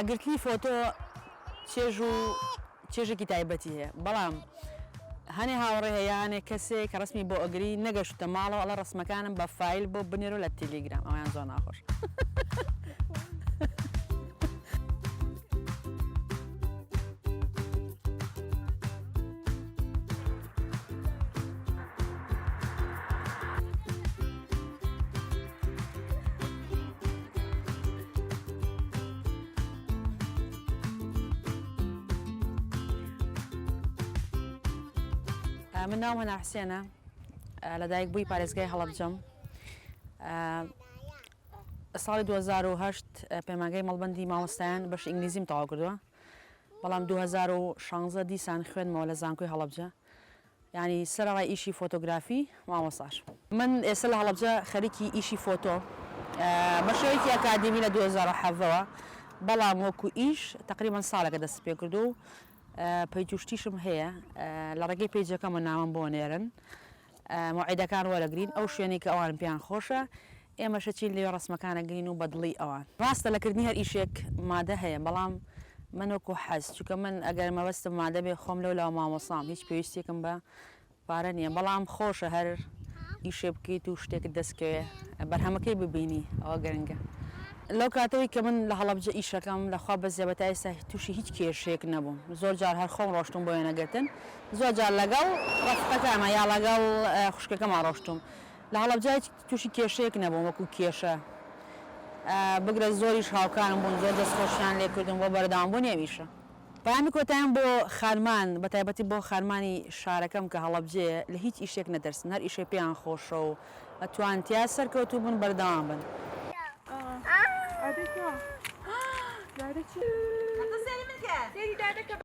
گرتنی فۆتۆ چێژێکی تایبەتی هەیە بەڵام هەنێ هاوڕێ هەیە هەنێک کەسێک کە ڕسمی بۆ ئەگری نەگەشتە ماڵەوە ئەڵە ڕسمەکانم بە فایل بۆ بنێرە لە تەلێگرام ئەویان زۆر ناخۆش. من ناوم هەنا حسێنە لەدایک بووی پارێزگای هەڵەبجەم ساڵی 2008 پەیمانگای مەڵبەندی مامۆستایان بەشی ئینگلیزیم تەواو کردووە بەڵام 2016 دیسان خوێنمەوە لە زانکۆی هەڵەبجە ینی سەرەڕای ئیشی فۆتۆگرافی مامۆستاش من ئێستا لە هەڵەبجە خەریکی ئیشی فۆتۆ بە شێوەیەکی ئەکادمی لە 2007ەوە بەڵام وەکو ئیش تقریبان ساڵێکە دەست پێ کردو و پەیجوشتیشم هەیە لە ڕێگەی پێیجەکەمە ناوم بۆ نێرن موعیدەکان وەرەگرین ئەو شوێنی کە ئەوان پێیان خۆشە ئێمەشە چین لێ ڕسمەکانە گرین و بەدڵی ئەوان ڕاستە لەکردنی هەر ئیشێک مادە هەیە بەڵام من وەکو حەز چونکە من ئەگەر مەبەستم مادە بێ خۆم لەو مامۆسام هیچ پێویستێکم بە پارە نییە بەڵام خۆشە هەر ئیشێ بکەیت و شتێکت دەستکەوێ بەرهەمەکەی ببینی ئەوە گەرنگە لەو کاتەوەی کە من لە هەڵەبجە ئیشەکەم لەخوا بەزیە بە تا ئێستا تووشی هیچ کێشەیەک نەبووم زۆر جار هەر خۆم ڕۆشتم بۆ وێنەگرتن زۆر جار لەگەڵ ڕەفقەکانمە یا لەگەڵ خوشکەکەمە ڕۆشتم لە هەڵەبجە تووشی کێشەیەک نەبووم وەکو کێشە بگرە زۆریش هاوکارم بوون زۆر دەستخۆشیان لێ کردم بۆ بەردەوامبوونی ئەمیشە پەیامی کۆتاییان بۆ خارمان بە تایبەتی بۆ خارمانی شارەکەم کە هەڵەبجەیە لە هیچ ئیشێک نەترسن هەر ئیشێ پێیان خۆشە و ئەتوانتیا سەرکەوتوو بوون بەردەوام بن Nerede ki? Nerede ki? Nasıl senin mi ki? Seni nerede ki?